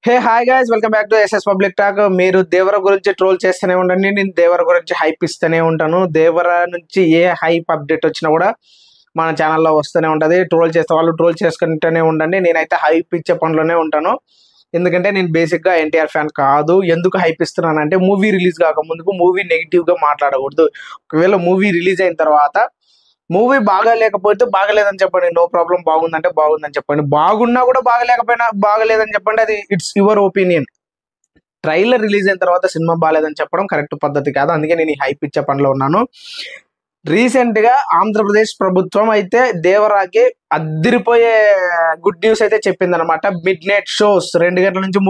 Hey hi guys, welcome back to SS public talk. మీరు దేవర గురించి troll చేస్తూనే ఉండండి, నేను దేవర గురించి హైప్ ఇస్తూనే ఉంటాను. దేవర నుంచి ఏ హైప్ అప్డేట్ వచ్చినా కూడా మన ఛానల్లో వస్తూనే ఉంటుంది. ట్రోల్ చేస్తే వాళ్ళు ట్రోల్ చేసుకుంటూనే ఉండండి. నేనైతే హైప్ ఇచ్చే పనిలోనే ఉంటాను, ఎందుకంటే నేను బేసిక్గా ఎన్టీఆర్ ఫ్యాన్ కాదు. ఎందుకు హైప్ ఇస్తున్నాను అంటే, మూవీ రిలీజ్ కాకముందుకు మూవీ నెగిటివ్గా మాట్లాడకూడదు. ఒకవేళ మూవీ రిలీజ్ అయిన తర్వాత మూవీ బాగా లేకపోతే బాగలేదని చెప్పండి, నో ప్రాబ్లం. బాగుందంటే బాగుందని చెప్పండి, బాగున్నా కూడా బాగలేకపోయినా బాగలేదని చెప్పండి, అది it's your opinion. Trailer release అయిన తర్వాత సినిమా బాగాలేదని చెప్పడం కరెక్ట్ పద్ధతి కాదు. అందుకే నేను ఈ హైప్ ఇచ్చే పనిలో ఉన్నాను. రీసెంట్ గా ఆంధ్రప్రదేశ్ ప్రభుత్వం అయితే దేవరాకి అద్దిరిపోయే గుడ్ న్యూస్ అయితే చెప్పింది అనమాట. మిడ్ నైట్ షోస్ 2 గంటల నుంచి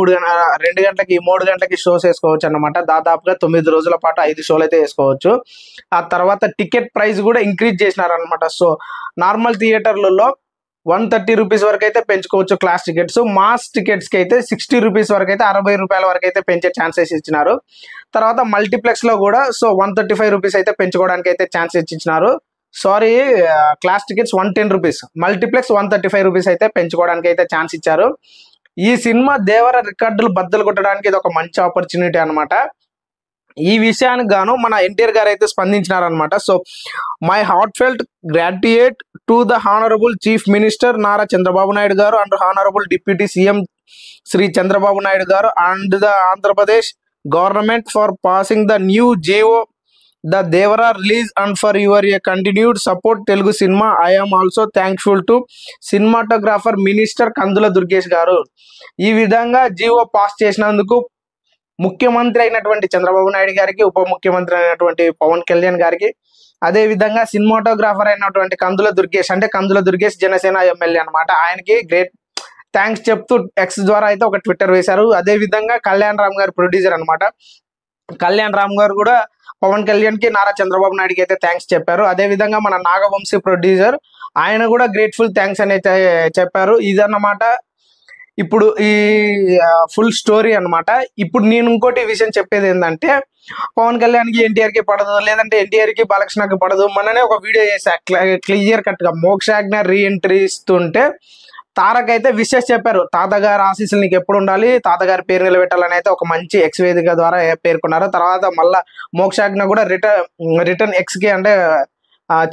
2 గంటలకి 3 గంటలకి షోస్ వేసుకోవచ్చు అనమాట. దాదాపుగా 9 రోజుల పాటు 5 షోలు అయితే వేసుకోవచ్చు. ఆ తర్వాత టికెట్ ప్రైస్ కూడా ఇంక్రీజ్ చేసినారనమాట. సో నార్మల్ థియేటర్లలో 130 రూపీస్ వరకు అయితే పెంచుకోవచ్చు క్లాస్ టికెట్స్. మాస్ టికెట్స్ కి అయితే 60 రూపీస్ వరకు అయితే 60 రూపాయల వరకు అయితే పెంచే ఛాన్సెస్ ఇచ్చినారు. తర్వాత మల్టీప్లెక్స్ లో కూడా 135 రూపీస్ అయితే పెంచుకోవడానికి అయితే ఛాన్స్ ఇచ్చినారు. Sorry, class tickets 110 rupees, multiplex 135 rupees అయితే పెంచుకోవడానికి అయితే ఛాన్స్ ఇచ్చారు. ఈ సినిమా దేవర రికార్డులు బద్దలు కొట్టడానికి ఇది ఒక మంచి ఆపర్చునిటీ అనమాట. ఈ విషయానికి గాను మన ఎన్టీఆర్ గారు అయితే స్పందించినారనమాట. So my heartfelt gratitude to the honourable chief minister Nara Chandrababu Naidu గారు and honourable deputy CM Shri Chandrababu Naidu గారు and the Andhra Pradesh government for passing the new GO the Devara release and for your a continued support Telugu cinema. I am also thankful to cinematographer minister Kandula Durgesh గారు. ఈ విధంగా Jio pass చేసినందుకు ముఖ్యమంత్రి అయినటువంటి చంద్రబాబు నాయుడు గారికి, ఉప ముఖ్యమంత్రి అయినటువంటి పవన్ కళ్యాణ్ గారికి, అదే విధంగా సినిమాటోగ్రాఫర్ అయినటువంటి కందుల దుర్గేష్, అంటే కందుల దుర్గేష్ జనసేన ఎమ్మెల్యే అనమాట, ఆయనకి గ్రేట్ థ్యాంక్స్ చెప్తూ ఎక్స్ ద్వారా అయితే ఒక ట్విట్టర్ వేశారు. అదే విధంగా కళ్యాణ్ రామ్ గారు ప్రొడ్యూసర్ అనమాట. కళ్యాణ్ రామ్ గారు కూడా పవన్ కళ్యాణ్ కి, నారా చంద్రబాబు నాయుడుకి అయితే థ్యాంక్స్ చెప్పారు. అదే విధంగా మన నాగవంశీ ప్రొడ్యూసర్, ఆయన కూడా గ్రేట్ఫుల్ థ్యాంక్స్ అని అయితే చెప్పారు. ఇదన్నమాట ఇప్పుడు ఈ ఫుల్ స్టోరీ అనమాట. ఇప్పుడు నేను ఇంకోటి విషయం చెప్పేది ఏంటంటే, పవన్ కళ్యాణ్కి ఎన్టీఆర్కి పడదు, లేదంటే ఎన్టీఆర్కి బాలకృష్ణకి పడదు. మొన్ననే ఒక వీడియో చేశా క్లియర్ కట్ గా, మోక్షాజ్ఞ రీఎంట్రీ ఇస్తుంటే తారక్ అయితే విషెస్ చెప్పారు. తాతగారి ఆశీస్సులు నీకు ఎప్పుడు ఉండాలి, తాతగారి పేరు నిలబెట్టాలని అయితే ఒక మంచి ఎక్స్ వేదిక ద్వారా పేర్కొన్నారు. తర్వాత మళ్ళా మోక్షాజ్ఞ కూడా రిటర్న్ ఎక్స్ కి అంటే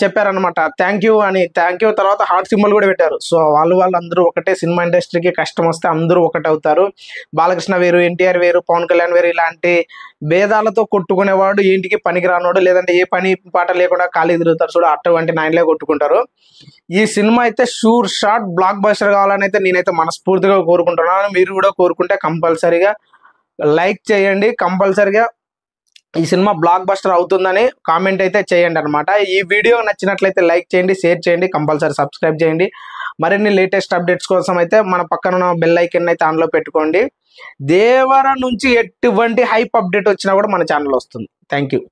చెప్పారనమాట, థ్యాంక్ యూ అని. థ్యాంక్ యూ తర్వాత హార్ట్ సింబల్ కూడా పెట్టారు. సో వాళ్ళందరూ ఒకటే. సినిమా ఇండస్ట్రీకి కష్టం వస్తే అందరూ ఒకటే అవుతారు. బాలకృష్ణ వేరు, ఎన్టీఆర్ వేరు, పవన్ కళ్యాణ్ వేరు, ఇలాంటి భేదాలతో కొట్టుకునేవాడు ఇంటికి పనికిరానోడు, లేదంటే ఏ పని పాట లేకుండా ఖాళీ తిరుగుతారు చూడు, అటువంటి నాయనలే కొట్టుకుంటారు. ఈ సినిమా అయితే షూర్ షాట్ బ్లాక్ బస్టర్ కావాలని అయితే నేనైతే మనస్ఫూర్తిగా కోరుకుంటున్నాను. మీరు కూడా కోరుకుంటే కంపల్సరీగా లైక్ చేయండి. కంపల్సరీగా ఈ సినిమా బ్లాక్ బస్టర్ అవుతుందని కామెంట్ అయితే చేయండి అనమాట. ఈ వీడియో నచ్చినట్లయితే లైక్ చేయండి, షేర్ చేయండి, కంపల్సరీ సబ్స్క్రైబ్ చేయండి. మరిన్ని లేటెస్ట్ అప్డేట్స్ కోసం అయితే మన పక్కన ఉన్న బెల్ ఐకన్ అయితే ఆన్లో పెట్టుకోండి. దేవర నుంచి ఎటువంటి హైప్ అప్డేట్ వచ్చినా కూడా మన ఛానల్ వస్తుంది. Thank you.